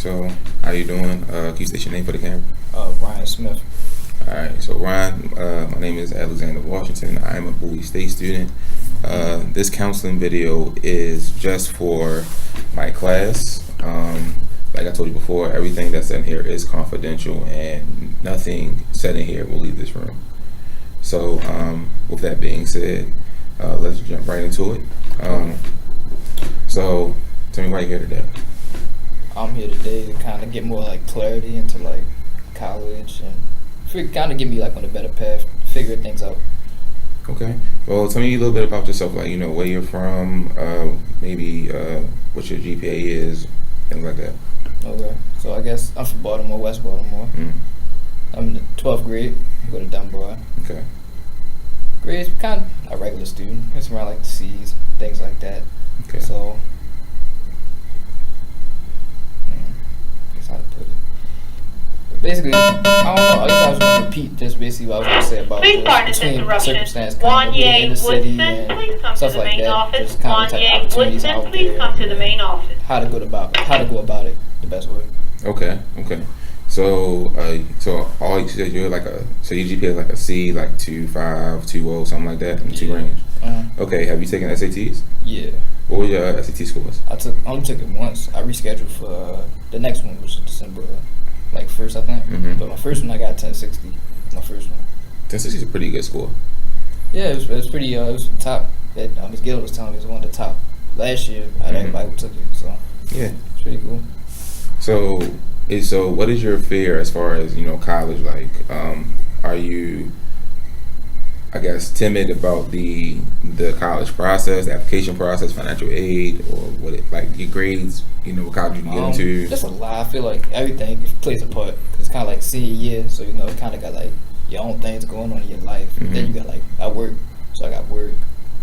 So, how you doing? Can you state your name for the camera? Ryan Smith. All right. So, Ryan, my name is Alexander Washington. I am a Bowie State student. This counseling video is just for my class. Like I told you before, everything that's in here is confidential, and nothing said in here will leave this room. So, with that being said, let's jump right into it. So, tell me why you're here today. I'm here today to kind of get more like clarity into like college and kind of get me like on a better path, figure things out. Okay. Well, tell me a little bit about yourself, like, where you're from, maybe what your GPA is, things like that. Okay. So I guess I'm from Baltimore, West Baltimore. I'm in the 12th grade. I go to Dunbar. Okay. Grades, kind of a regular student. It's around like the C's, things like that. Okay. So, I guess how to put it. But basically, I don't know. I guess I was going to repeat just basically what I was going to say about Please pardon this this between interruption. circumstance kind of being in the city Please come and to stuff the like main that. office. Just kind of type of opportunities Woodson, out please there. come to the main office. How to go about it the best way. Okay. So, all you said you're like so your GPA is like a C, like 2.5, 2.0, something like that, in the 2 range. Okay. Have you taken SATs? Yeah. What were your SAT scores? I only took it once. I rescheduled for the next one, which is December, like 1st, I think. Mhm. But my first one, I got 1060. My first one. 1060 is a pretty good score. Yeah, it was pretty. It was top. That Ms. Gill was telling me it was one of the top last year out of everybody who took it. So Yeah. it's pretty cool. So what is your fear as far as college? Like, are you, I guess, timid about the college process, the application process, financial aid, or what it like your grades? What college you can get into? Just a lot. I feel like everything plays a part. 'Cause it's kind of like senior year, so it kind of got like your own things going on in your life. Mhm. Then you got like I work, so I got work,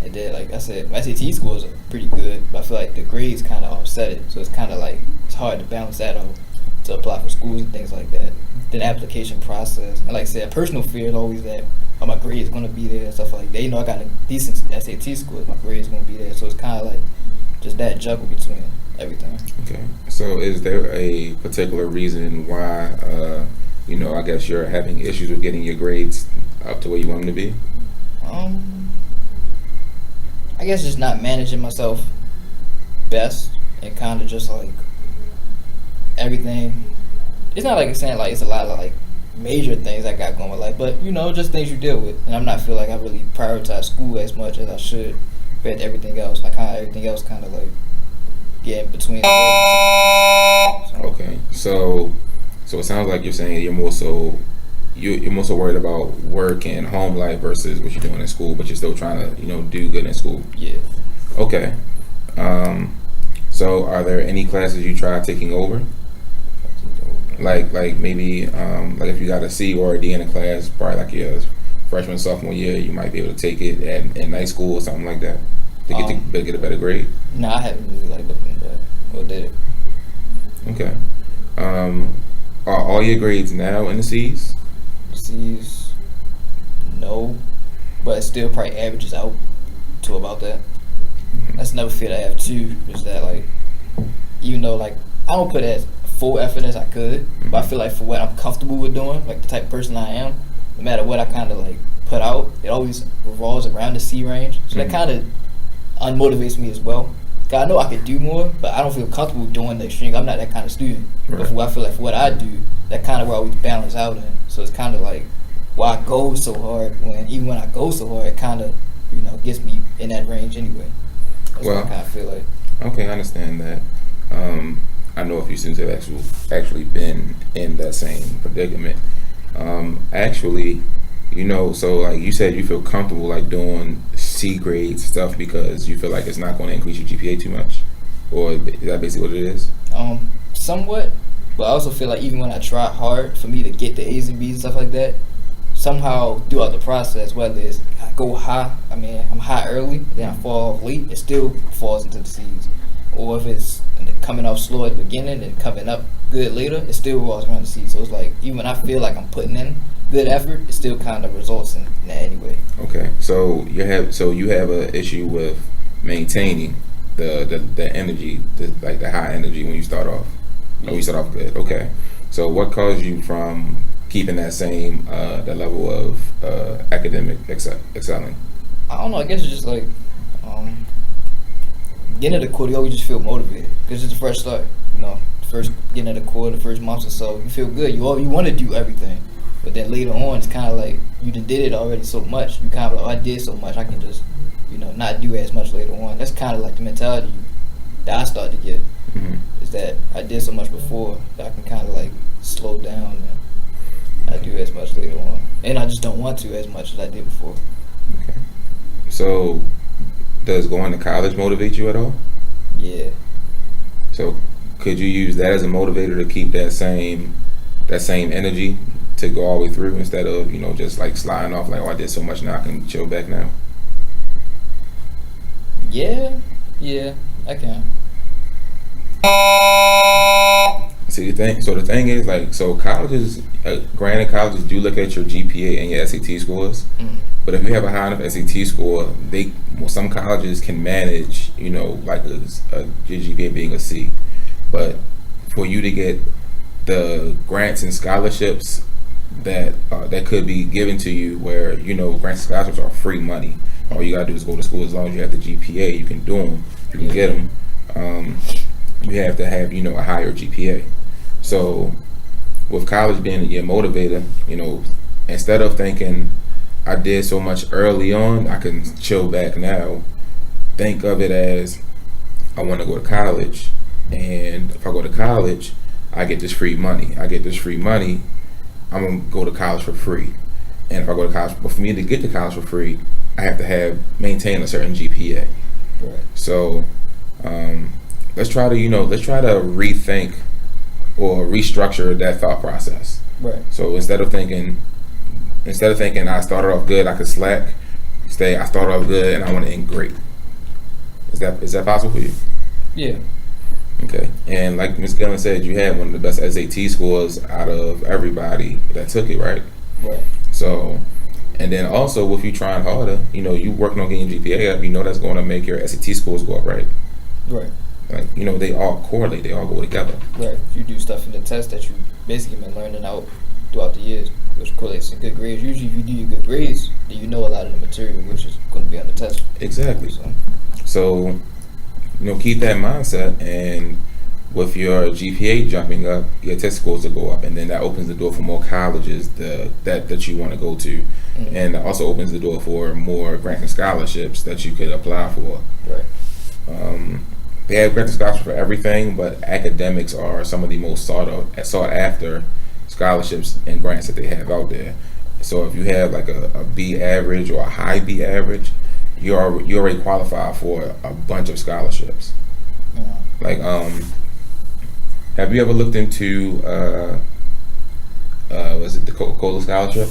and then like I said, my SAT scores are pretty good, but I feel like the grades kind of offset it, so it's kind of like it's hard to balance that out to apply for schools and things like that. Then the application process, and like I said, personal fear is always that my grades gonna be there and stuff like that. I got a decent SAT score, my grades gonna be there, so it's kind of like just that juggle between everything. Okay. So is there a particular reason why I guess you're having issues with getting your grades up to where you want them to be? I guess just not managing myself best and kind of just like everything. It's not like it's saying like it's a lot of like major things I got going with life, but just things you deal with. And I'm not feel like I really prioritize school as much as I should compared to everything else. Like kind of everything else kind of like get in between. Okay. So it sounds like you're saying you're more so worried about work and home life versus what you're doing in school, but you're still trying to do good in school. Yeah. Okay. So are there any classes you try taking over? Like maybe like if you got a C or a D in a class, probably like your freshman, sophomore year, you might be able to take it at night school or something like that to get a better grade. No, I haven't really like looked into that or did it. Okay. Are all your grades now in the C's? C's, no, but it still probably averages out to about that. That's another fear that I have too, is that like, even though like I don't put as full effort as I could, but I feel like for what I'm comfortable with doing, like the type of person I am, no matter what I kind of like put out, it always revolves around the C range. So that kind of unmotivates me as well. 'Cause I know I could do more, but I don't feel comfortable doing the extreme. I'm not that kind of student. Right. But for what I feel like for what I do, that kind of where I always balance out in. So it's kind of like why I go so hard even when I go so hard, it kind of gets me in that range anyway. That's what I kind of feel like. Okay, I understand that. I know a few students have actually been in that same predicament. Actually, so like you said, you feel comfortable like doing C grade stuff because you feel like it's not going to increase your GPA too much, or is that basically what it is? Somewhat, but I also feel like even when I try hard for me to get the A's and B's and stuff like that, somehow throughout the process, whether it's I go high, I'm high early, then I fall off late, it still falls into the C's. Or if it's coming off slow at the beginning and coming up good later, it still rolls around the C's. So it's like even when I feel like I'm putting in good effort, it still kind of results in that anyway. Okay, so you have an issue with maintaining the energy, the high energy when you start off. Oh, you started off good. Okay. So what caused you from keeping that same that level of academic excelling? I don't know. I guess it's just like um, getting at the core. You always just feel motivated because it's a fresh start. You know, first getting at the core, the first month or so, you feel good. You want to do everything, but then later on, it's kind of like you done did it already so much. You kind of like, oh, I did so much. I can just not do as much later on. That's kind of like the mentality that I started to get. Mm-hmm. Is that I did so much before that I can kind of like slow down and not do as much later on, and I just don't want to as much as I did before. Okay. So does going to college motivate you at all? Yeah. So could you use that as a motivator to keep that same energy to go all the way through instead of just like sliding off like, oh, I did so much, now I can chill back now? Yeah, I can. See, the thing is, like, so colleges, granted, colleges do look at your GPA and your SAT scores, but if you have a high enough SAT score, some colleges can manage, like your GPA being a C, but for you to get the grants and scholarships that could be given to you, where grants and scholarships are free money. All you gotta do is go to school. As long as you have the GPA, you can do them. You can get them. You have to have a higher GPA. So with college being your motivator, instead of thinking I did so much early on, I can chill back now. Think of it as I want to go to college, and if I go to college, I get this free money. I'm gonna go to college for free. And if I go to college, but for me to get to college for free, I have to maintain a certain GPA. Right. So let's try to rethink or restructure that thought process. Right. So instead of thinking I started off good, I could slack. I started off good and I want to end great. Is that possible for you? Yeah. Okay. And like Ms. Gillen said, you had one of the best SAT scores out of everybody that took it, right? Right. So, and then also with you trying harder, you working on getting your GPA up, that's going to make your SAT scores go up, right? Right. Like, they all correlate, they all go together. Right. If you do stuff in the test that you basically been learning out throughout the years, which correlates to good grades. Usually if you do your good grades, then you know a lot of the material which is going to be on the test. Exactly. So keep that mindset, and with your GPA jumping up, your test scores will go up, and then that opens the door for more colleges that you want to go to, and that also opens the door for more grants and scholarships that you could apply for. Right. They have grants and scholarships for everything, but academics are some of the most sought after scholarships and grants that they have out there. So if you have like a B average or a high B average, you already qualify for a bunch of scholarships. Yeah. Like, have you ever looked into was it the Coca-Cola scholarship?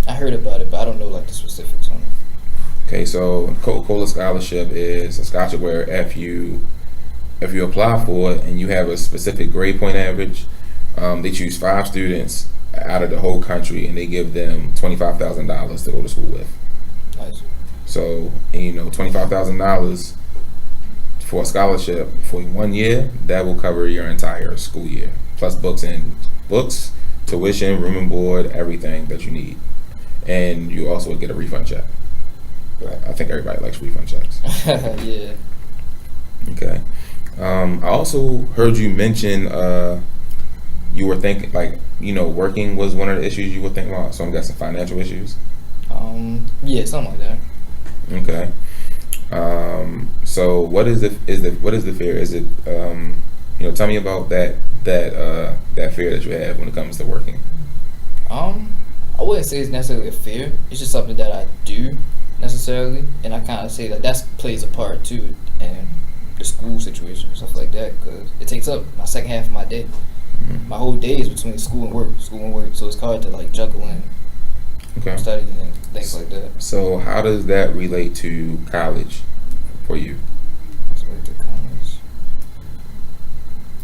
I heard about it, but I don't know like the specifics on it. Okay, so Coca-Cola scholarship is a scholarship where if you apply for it and you have a specific grade point average, they choose 5 students out of the whole country and they give them $25,000 to go to school with. Nice. So, $25,000 for a scholarship for 1 year, that will cover your entire school year, plus books, tuition, room and board, everything that you need. And you also get a refund check. Right. I think everybody likes refund checks. Yeah. Okay. I also heard you mention you were thinking working was one of the issues you were thinking about. So I'm guessing financial issues. Yeah, something like that. Okay. So what is the fear? Is it tell me about that fear that you have when it comes to working. I wouldn't say it's necessarily a fear. It's just something that I do necessarily, and I kind of say that plays a part too in the school situation and stuff like that, because it takes up my second half of my day. Mm-hmm. My whole day is between school and work, so it's hard to like juggle in studying and things like that. So how does that relate to college for you? Relate to college?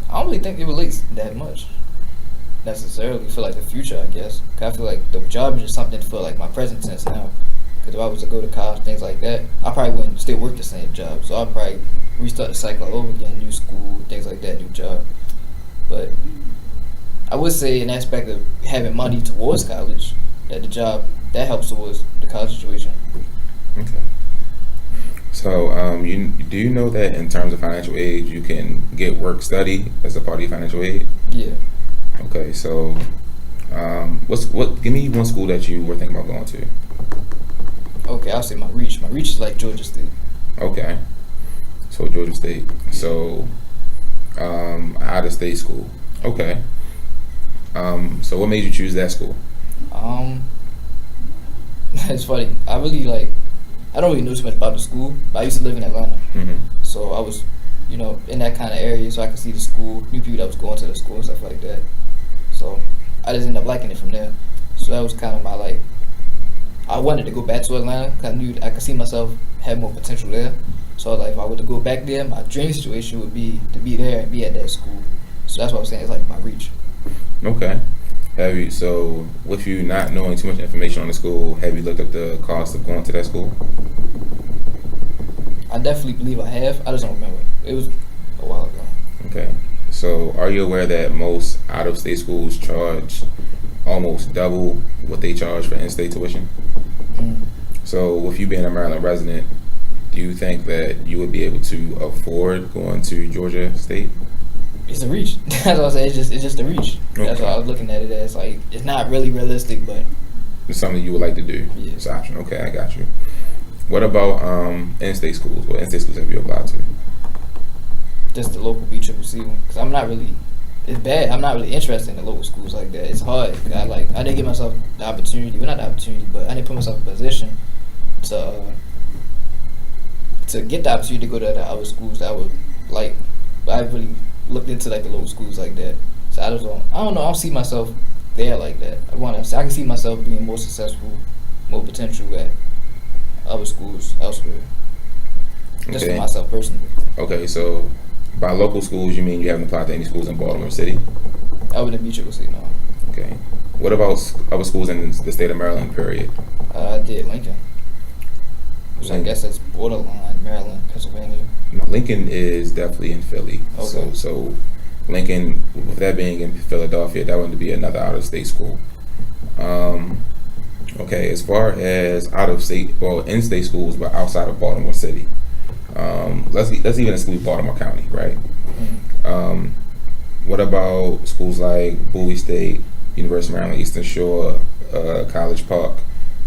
I don't really think it relates that much necessarily for like the future, I guess. 'Cause I feel like the job is just something for like my present tense now. Because if I was to go to college, things like that, I probably wouldn't still work the same job. So I'd probably restart the cycle all over again, new school, things like that, new job. would say an aspect of having money towards college, that the job that helps towards the college situation. Okay. So, do you know that in terms of financial aid, you can get work study as a part of your financial aid? Yeah. Okay. So, give me one school that you were thinking about going to. Okay, I'll say my reach. My reach is like Georgia State. Okay. So Georgia State. So, out of state school. Okay. So what made you choose that school? It's funny. I don't really know too much about the school, but I used to live in Atlanta. Mm-hmm. So I was, in that kind of area, so I could see the school, knew people that was going to the school and stuff like that. So I just ended up liking it from there. So that was kind of my, I wanted to go back to Atlanta because I knew I could see myself have more potential there. So if I were to go back there, my dream situation would be to be there and be at that school. So that's what I'm saying. It's like my reach. Okay. So with you not knowing too much information on the school, have you looked up the cost of going to that school? I definitely believe I have. I just don't remember. It was a while ago. Okay. So are you aware that most out-of-state schools charge almost double what they charge for in-state tuition? Mm. So with you being a Maryland resident, do you think that you would be able to afford going to Georgia State? It's a reach. That's what I say. It's just a reach. Okay. That's what I was looking at it as. It's not really realistic, but It's something you would like to do. Yeah. It's an option. Okay, I got you. What about in-state schools? What in-state schools have you applied to? just the local BCCC one. Because I'm not really, it's bad. I'm not really interested in the local schools like that. It's hard. I didn't give myself the opportunity. Well, not the opportunity, but I didn't put myself in a position to get the opportunity to go to the other schools that I would like. I really looked into the local schools like that. So I don't know. I don't see myself there like that. I can see myself being more successful, more potential at other schools elsewhere. Just for myself personally. Okay, so by local schools, you mean you haven't applied to any schools in Baltimore City? I wouldn't be sure to say no. Okay. What about other schools in the state of Maryland, period? I did Lincoln. Which I guess that's borderline Maryland, Pennsylvania. No, Lincoln is definitely in Philly. Okay. So Lincoln, with that being in Philadelphia, that would be another out-of-state school. Okay, as far as out-of-state, well, in-state schools, but outside of Baltimore City. Let's even exclude Baltimore County, right? Mm-hmm. What about schools like Bowie State, University of Maryland, Eastern Shore, College Park,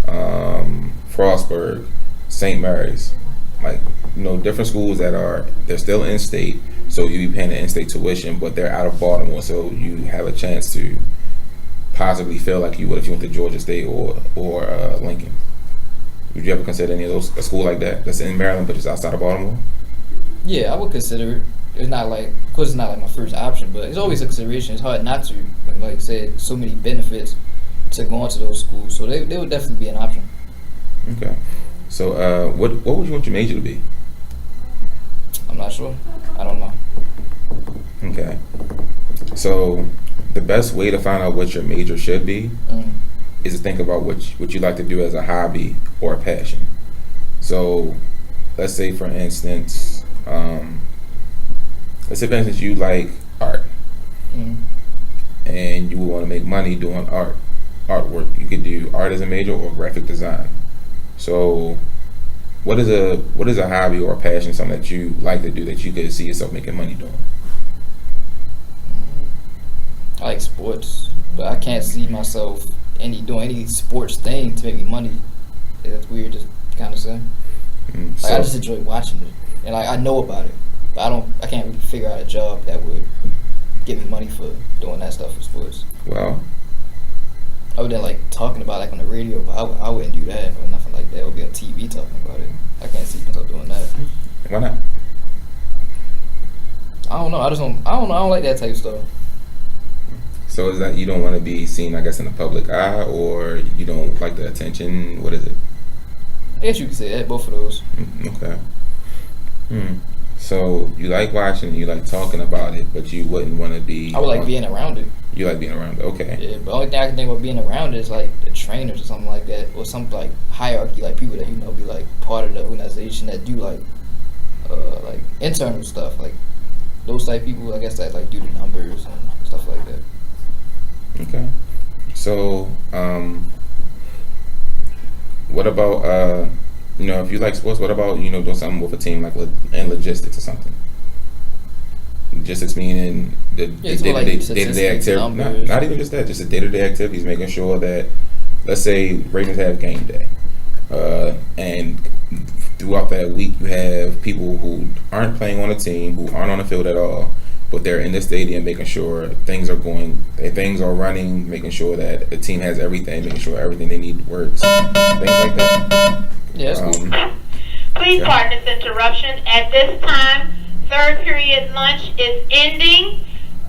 Frostburg, St. Mary's? Different schools they're still in-state, so you be paying the in-state tuition, but they're out of Baltimore, so you have a chance to possibly feel like you would if you went to Georgia State or Lincoln. Would you ever consider any of those, a school like that that's in Maryland but just outside of Baltimore? Yeah, I would consider it. It's not of course, it's not my first option, but it's always a consideration. It's hard not to. Like I said, so many benefits to going to those schools, so they would definitely be an option. Okay. So, what would you want your major to be? I'm not sure. I don't know. Okay. So, the best way to find out what your major should be is to think about what you like to do as a hobby or a passion. So, let's say for instance, you like art, and you want to make money doing artwork. You could do art as a major or graphic design. So, what is a hobby or a passion, something that you like to do that you could see yourself making money doing? I like sports, but I can't see myself doing any sports thing to make me money. That's weird to kind of say. I just enjoy watching it, and I know about it, but I can't really figure out a job that would give me money for doing that stuff for sports. Well, I would then talking about it on the radio, but I wouldn't do that or nothing like that. I would be on TV talking about it. I can't see myself doing that. Why not? I don't know. I don't like that type of stuff. So is that you don't want to be seen, I guess, in the public eye, or you don't like the attention? What is it? I guess you could say that, both of those. Okay. So you like watching, you like talking about it, but you wouldn't want to be. I would like being around it. You like being around it, okay. Yeah, but the only thing I can think about being around it is the trainers or something like that, or some hierarchy, people that be part of the organization that do internal stuff, those type people. I guess that do the numbers and stuff like that. Okay. So, what about if you like sports, what about doing something with a team like in logistics or something? Logistics meaning the Yeah, it's more like day-to-day statistics, activity. Not, numbers. not even just that, just the day-to-day activities, making sure that, let's say Ravens have game day, and throughout that week you have people who aren't playing on a team, who aren't on the field at all, but they're in the stadium making sure things are running, making sure that the team has everything, making sure everything they need works, things like that. Yeah, that's cool. Please Okay. pardon this interruption. At this time, third period lunch is ending,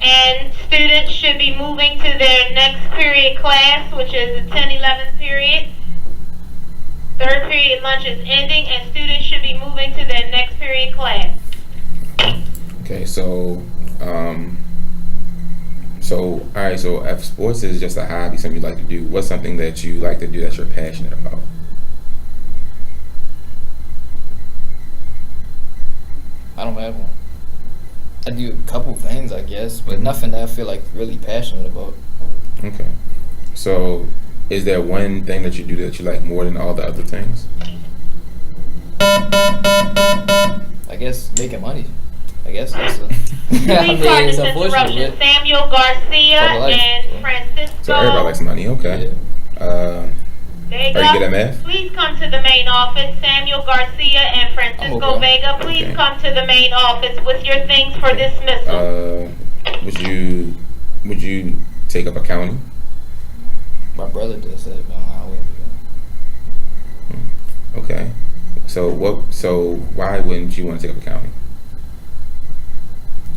and students should be moving to their next period class, which is the 10-11th period. Third period lunch is ending, and students should be moving to their next period class. Okay, so all right, so if sports is just a hobby, something you like to do, what's something that you like to do that you're passionate about? I don't have one. I do a couple things, I guess, but nothing that I feel like really passionate about. Okay. So, is there one thing that you do that you like more than all the other things? I guess making money. I guess that's I Please mean, pardon it's this unfortunate, interruption. but Samuel Garcia Part of life. and Francisco. So everybody likes money. Okay. Vega, Are you good at math? please come to the main office. Samuel Garcia and Francisco okay. Vega, please Okay. come to the main office with your things for dismissal. Would you take up accounting? my brother does that. But I wouldn't do that. Okay. So why wouldn't you want to take up accounting?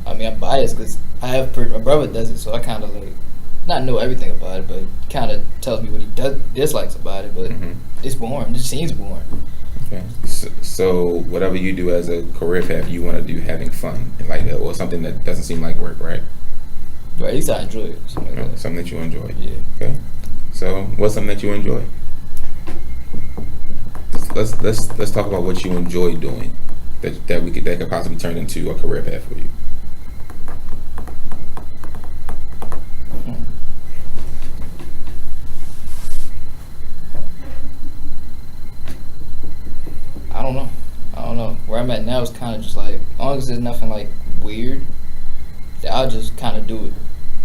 I mean, I'm biased because my brother does it, so I kind of like not know everything about it, but kind of tells me what he dislikes about it. But Mhm. it's boring. It just seems boring. Okay. So whatever you do as a career path, you want to do having fun, like that, or something that doesn't seem like work, right? But at least I enjoy it. Something like that. Something that you enjoy. Yeah. Okay. So what's something that you enjoy? Let's talk about what you enjoy doing that could possibly turn into a career path for you. I don't know. Where I'm at now is kind of just like, as long as there's nothing like weird, then I'll just kind of do it.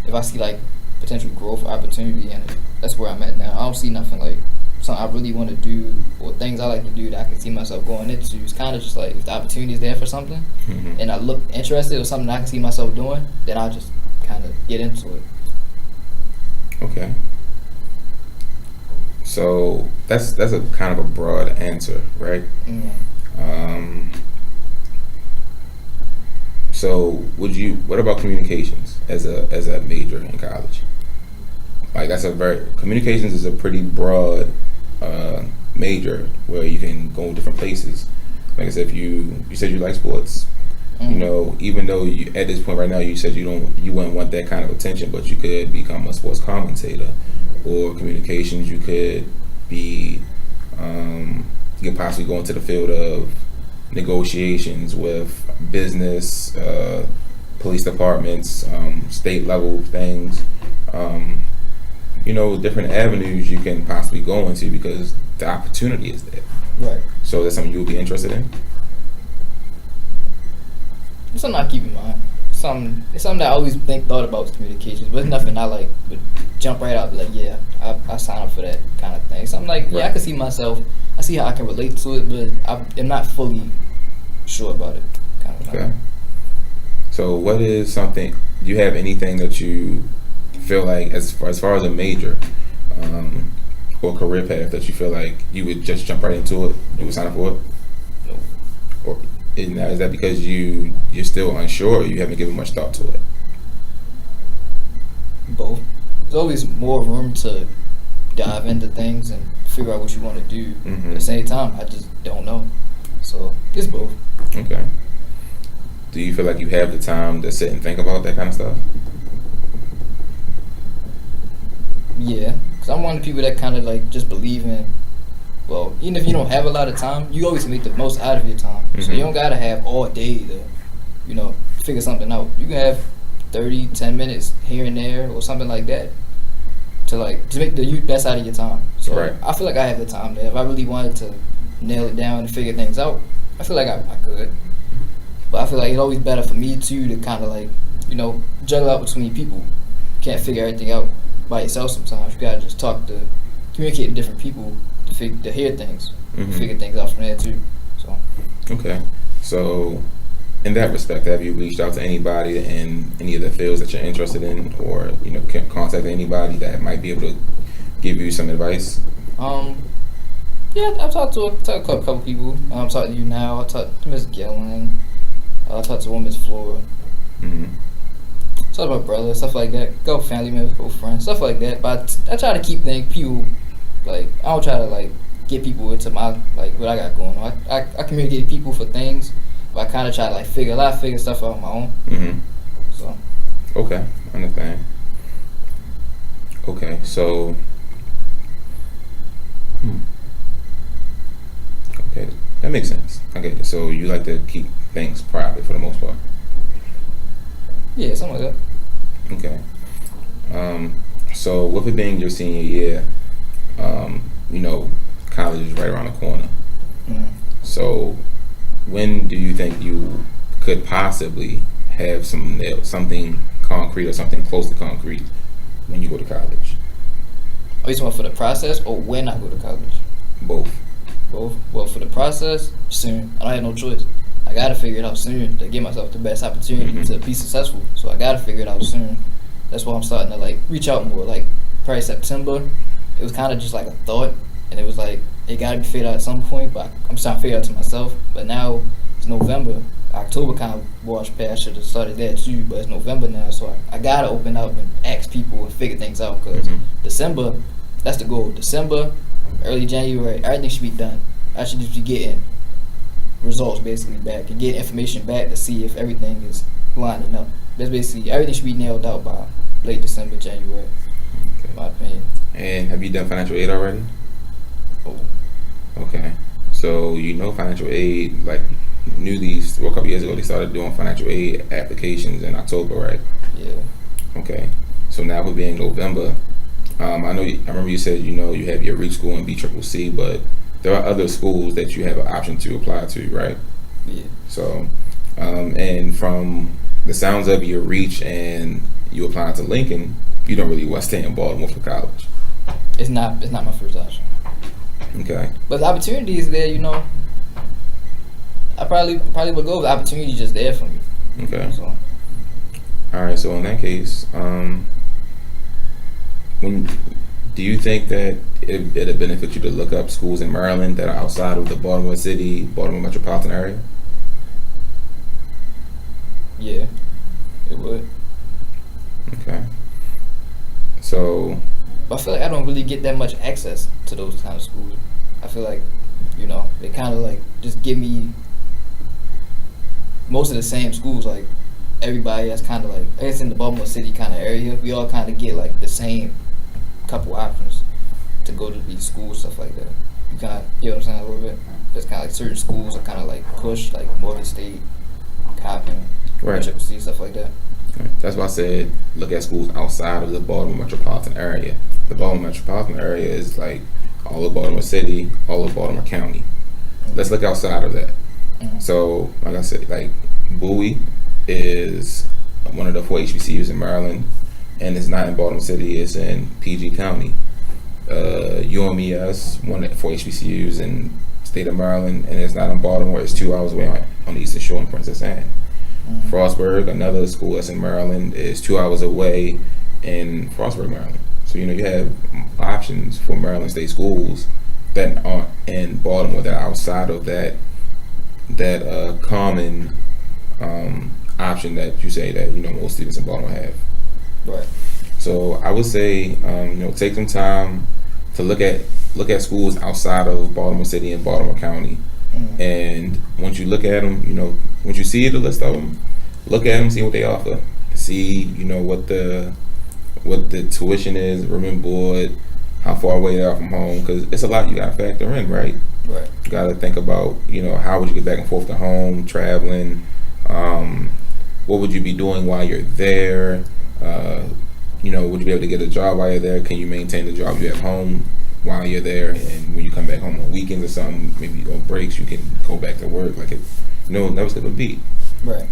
If I see like potential growth opportunity in it, that's where I'm at now. I don't see nothing like something I really want to do or things I like to do that I can see myself going into. It's kind of just like if the opportunity is there for something Mhm. and I look interested or something I can see myself doing, then I'll just kind of get into it. Okay. So that's a kind of a broad answer, right? Mm. So what about communications as a major in college? Like communications is a pretty broad major where you can go different places. Like I said, if you said you like sports, even though you at this point right now you said you wouldn't want that kind of attention, but you could become a sports commentator, or communications you could be you could possibly go into the field of negotiations with business, police departments, state level things. Different avenues you can possibly go into because the opportunity is there. Right. So that's something you would be interested in? It's something I keep in mind. It's something that I always thought about with communications, but it's nothing I like would jump right out like, yeah, I sign up for that kind of thing. So I'm like, yeah, I can see myself. I see how I can relate to it, but I'm not fully sure about it. Kind of Okay. thing. So what is something, do you have anything that you feel like as far as a major or career path that you feel like you would just jump right into it, you would sign up for it? No. Or is that because you're still unsure, or you haven't given much thought to it? Both. There's always more room to dive into things and figure out what you want to do. Mhm. At the same time, I just don't know. So it's both. Okay. Do you feel like you have the time to sit and think about that kind of stuff? Yeah, because I'm one of the people that kind of like just believe in, well, even if you don't have a lot of time, you always make the most out of your time. So Mhm. you don't got to have all day to, figure something out. You can have 10 minutes here and there or something like that. to make the best out of your time. So Right. I feel like I have the time there. If I really wanted to nail it down and figure things out, I feel like I could. But I feel like it's always better for me too to kind of juggle out between people. Can't figure everything out by yourself sometimes. You gotta just communicate with different people to hear things, figure things out from there too. So Okay. So, in that respect, have you reached out to anybody in any of the fields that you're interested in, or can contact anybody that might be able to give you some advice? Yeah, I've talked to a couple people. I'm talking to you now. I talked to Miss Gillen. I talked to one Miss Flora. Mm-hmm. Talk about brothers, stuff like that. Go family members, go friends, stuff like that. But I try to keep people I don't try to get people into my what I got going on. I communicate with people for things, but I kind of try to figure stuff out on my own. Mm-hmm. So Okay, understand. Okay, so okay, that makes sense. Okay, so you like to keep things private for the most part. yeah, something like that. Okay. So with it being your senior year, college is right around the corner. Mm. So when do you think you could possibly have something concrete or something close to concrete when you go to college? Are you talking about for the process or when I go to college? Both. Both. Well, for the process, soon. I don't have no choice. I gotta figure it out soon to give myself the best opportunity to be successful. So I gotta figure it out soon. That's why I'm starting to reach out more. Probably September, it was kind of just a thought, and it was it gotta be figured out at some point. But I'm starting to figure it out to myself. But now it's November. October kind of washed past. I should have started that too, but it's November now, so I gotta open up and ask people and figure things out. Cause December, that's the goal. December, early January, everything should be done. I should just be getting results basically back and get information back to see if everything is lining up. That's basically everything should be nailed out by late December, January. Okay. In my opinion. And have you done financial aid already? Oh. Okay. So financial aid, a couple years ago they started doing financial aid applications in October, right? Yeah. Okay. So now we're being November. I remember you said you have your REACH school and BCCC, but there are other schools that you have an option to apply to, right? Yeah. So, and from the sounds of your REACH and you applying to Lincoln, you don't really want to stay in Baltimore for college. It's not my first option. Okay. But the opportunity is there, I probably would go if the opportunity is just there for me. Okay. So All right. So in that case, do you think that it'll benefit you to look up schools in Maryland that are outside of the Baltimore metropolitan area? yeah, it would. Okay. So, But I feel like I don't really get that much access to those kind of schools. I feel like, they kind of just give me most of the same schools. Everybody that's kind of I guess in the Baltimore City kind of area, we all kind of get the same couple options to go to these schools, stuff like that. You kind of, you know what I'm saying, a little bit. There's kind of certain schools are kind of push, Morgan State, Coppin, right. CCC, stuff like that. That's why I said look at schools outside of the Baltimore metropolitan area. The Baltimore metropolitan area is all of Baltimore City, all of Baltimore County. Let's look outside of that. Mm-hmm. So, like I said, Bowie is one of the 4 HBCUs in Maryland, and it's not in Baltimore City, it's in PG County. UMES, one of the 4 HBCUs in the state of Maryland, and it's not in Baltimore, it's 2 hours away on the Eastern Shore in Princess Anne. Mm-hmm. Frostburg, another school that's in Maryland, is 2 hours away in Frostburg, Maryland. So, you have options for Maryland state schools that aren't in Baltimore, that are outside of that common option that you say that, most students in Baltimore have. Right. So I would say, take some time to look at schools outside of Baltimore City and Baltimore County. Mm-hmm. And once you look at them, once you see the list of them, look at them, see what they offer, see, what the tuition is, room and board, how far away they are from home, because it's a lot you got to factor in, right? Right. You got to think about, how would you get back and forth to home, traveling, what would you be doing while you're there, would you be able to get a job while you're there? Can you maintain the job you have home while you're there? And when you come back home on weekends or something, maybe on breaks, you can go back to work. Like, that was going to be. Right.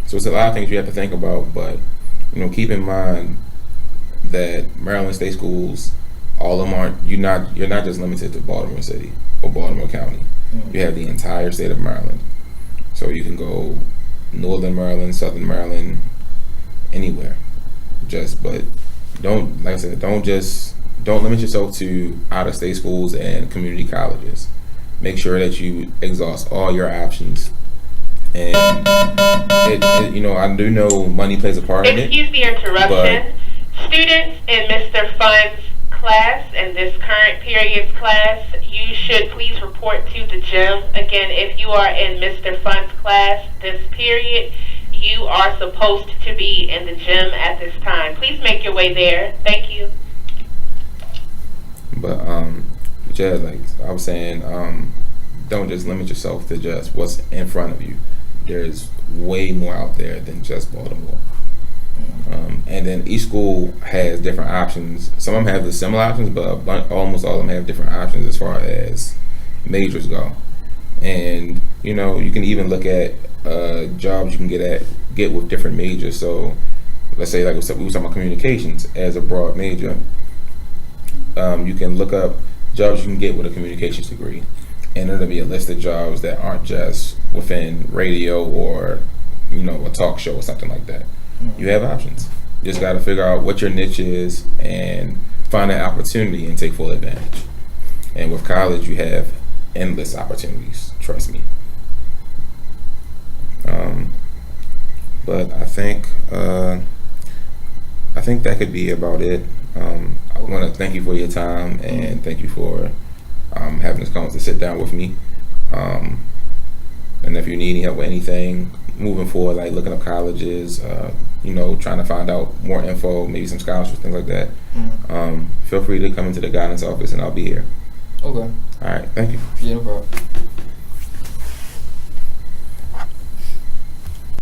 So it's a lot of things you have to think about, but, keep in mind that Maryland state schools, all of them you're not just limited to Baltimore City or Baltimore County. Mm-hmm. You have the entire state of Maryland. So you can go Northern Maryland, Southern Maryland, anywhere. But don't limit yourself to out-of-state schools and community colleges. Make sure that you exhaust all your options. And I do know money plays a part in it. Excuse the interruption. Students in Mr. Fun's class, in this current period's class, you should please report to the gym. Again, if you are in Mr. Fun's class this period, you are supposed to be in the gym at this time. Please make your way there. Thank you. But yeah, like I was saying, don't just limit yourself to just what's in front of you. There's way more out there than just Baltimore. And then each school has different options. Some of them have the similar options, but almost all of them have different options as far as majors go. And you can even look at jobs you can get with different majors. So let's say, like we were talking about communications as a broad major. You can look up jobs you can get with a communications degree, and there'll be a list of jobs that aren't just within radio or a talk show or something like that. You have options. You just got to figure out what your niche is and find that opportunity and take full advantage. And with college, you have endless opportunities. Trust me. But I think that could be about it. I want to thank you for your time and thank you for having this conversation to sit down with me. And if you need any help with anything moving forward, like looking up colleges, trying to find out more info, maybe some scholarships, things like that, feel free to come into the guidance office and I'll be here. Okay. All right. Thank you. Yeah, no problem.